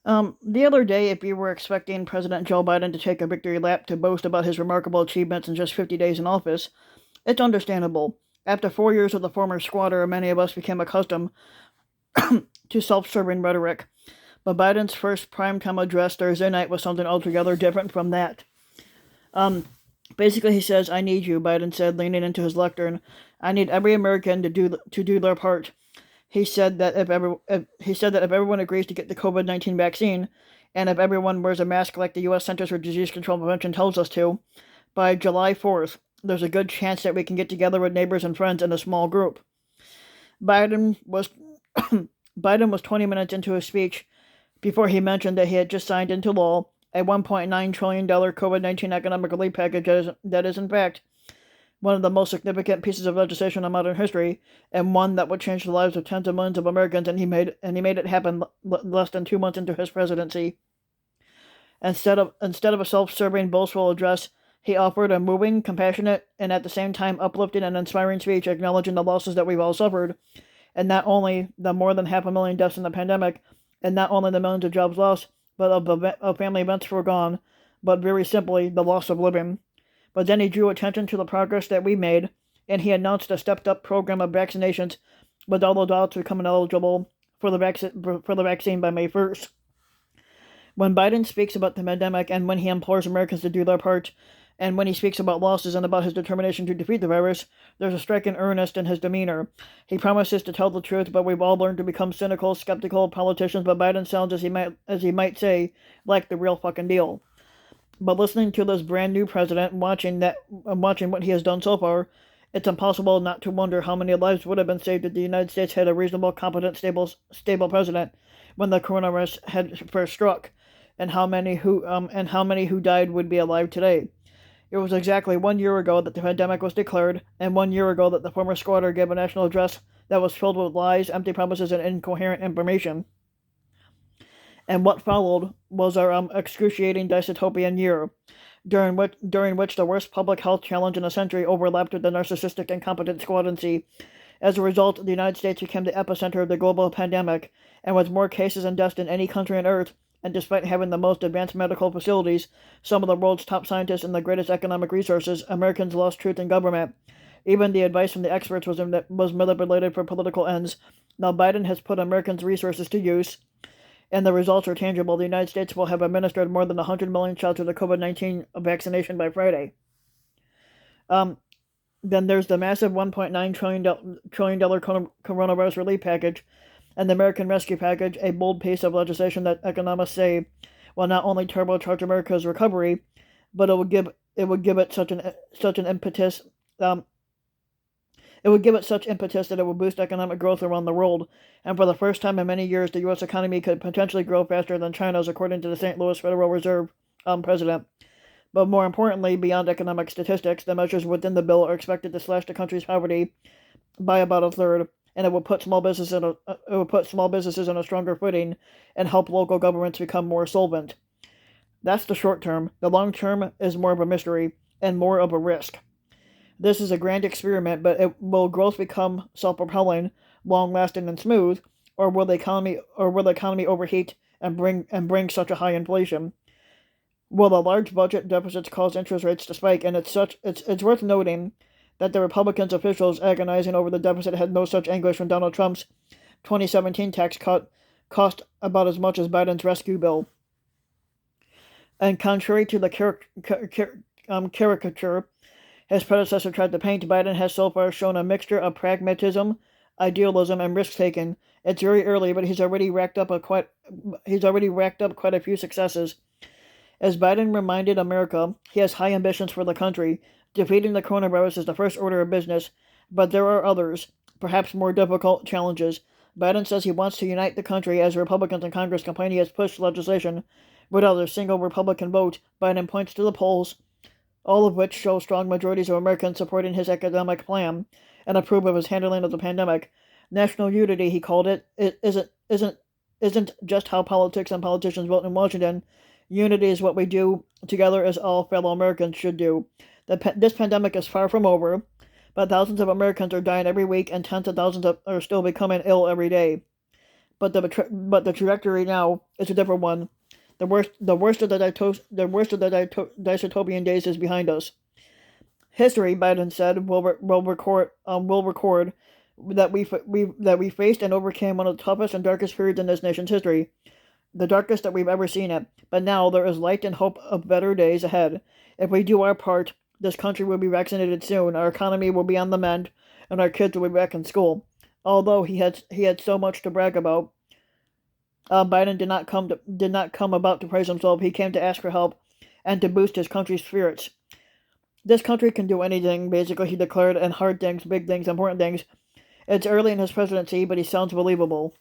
The other day, if you were expecting President Joe Biden to take a victory lap to boast about his remarkable achievements in just 50 days in office, it's understandable. After 4 years with the former squatter, many of us became accustomed to self-serving rhetoric. But Biden's first primetime address Thursday night was something altogether different from that. Um, Basically, he says, "I need you," Biden said, leaning into his lectern. "I need every American to do their part." He said that if everyone agrees to get the COVID-19 vaccine, and if everyone wears a mask like the U.S. Centers for Disease Control and Prevention tells us to, by July 4th, there's a good chance that we can get together with neighbors and friends in a small group. Biden was Biden was 20 minutes into his speech before he mentioned that he had just signed into law a $1.9 trillion COVID-19 economic relief package that is in fact one of the most significant pieces of legislation in modern history, and one that would change the lives of tens of millions of Americans. And he made it happen less than 2 months into his presidency. Instead of a self-serving, boastful address, he offered a moving, compassionate, and at the same time uplifting and inspiring speech, acknowledging the losses that we've all suffered, and not only the more than 500,000 deaths in the pandemic, and not only the millions of jobs lost, but of family events foregone, but very simply the loss of living. But then he drew attention to the progress that we made, and he announced a stepped-up program of vaccinations, with all adults becoming eligible for the vaccine by May 1st. When Biden speaks about the pandemic, and when he implores Americans to do their part, and when he speaks about losses and about his determination to defeat the virus, there's a striking earnest in his demeanor. He promises to tell the truth, but we've all learned to become cynical, skeptical politicians. But Biden sounds, as he might say, like the real fucking deal. But listening to this brand new president, watching what he has done so far, it's impossible not to wonder how many lives would have been saved if the United States had a reasonable, competent, stable president when the coronavirus had first struck, and how many who died would be alive today. It was exactly 1 year ago that the pandemic was declared, and 1 year ago that the former squatter gave a national address that was filled with lies, empty promises, and incoherent information. And what followed was our excruciating dystopian year, during which the worst public health challenge in a century overlapped with the narcissistic, incompetent squadroncy. As a result, the United States became the epicenter of the global pandemic, and with more cases and deaths than any country on Earth, and despite having the most advanced medical facilities, some of the world's top scientists, and the greatest economic resources, Americans lost truth in government. Even the advice from the experts was manipulated for political ends. Now Biden has put Americans' resources to use, and the results are tangible. The United States will have administered more than 100 million shots of the COVID-19 vaccination by Friday. Um, then there's the massive $1.9 trillion coronavirus relief package, and the American Rescue Package, a bold piece of legislation that economists say will not only turbocharge America's recovery, but it would give it such an impetus. Um, it would give it such impetus that it would boost economic growth around the world, and for the first time in many years, the U.S. economy could potentially grow faster than China's, according to the St. Louis Federal Reserve president. But more importantly, beyond economic statistics, the measures within the bill are expected to slash the country's poverty by about a third, and it would put small businesses on a stronger footing and help local governments become more solvent. That's the short term. The long term is more of a mystery and more of a risk. This is a grand experiment, but will growth become self-propelling, long-lasting, and smooth, or will the economy overheat and bring such a high inflation? Will the large budget deficits cause interest rates to spike? And it's worth noting that the Republicans officials agonizing over the deficit had no such anguish when Donald Trump's 2017 tax cut cost about as much as Biden's rescue bill. And contrary to the caricature his predecessor tried to paint, Biden has so far shown a mixture of pragmatism, idealism, and risk-taking. It's very early, but he's already racked up quite a few successes. As Biden reminded America, he has high ambitions for the country. Defeating the coronavirus is the first order of business, but there are others, perhaps more difficult challenges. Biden says he wants to unite the country. As Republicans in Congress complain he has pushed legislation without a single Republican vote, Biden points to the polls, all of which show strong majorities of Americans supporting his economic plan and approve of his handling of the pandemic. National unity, he called it, isn't just how politics and politicians vote in Washington. Unity is what we do together, as all fellow Americans should do. This pandemic is far from over, but thousands of Americans are dying every week, and tens of thousands are still becoming ill every day. but the trajectory now is a different one. The worst of dystopian days is behind us. History, Biden said, will record that we faced and overcame one of the toughest and darkest periods in this nation's history, the darkest that we've ever seen it. But now there is light and hope of better days ahead. If we do our part, this country will be vaccinated soon, our economy will be on the mend, and our kids will be back in school. Although he had so much to brag about, Biden did not come about to praise himself. He came to ask for help and to boost his country's spirits. This country can do anything, basically, he declared, and hard things, big things, important things. It's early in his presidency, but he sounds believable.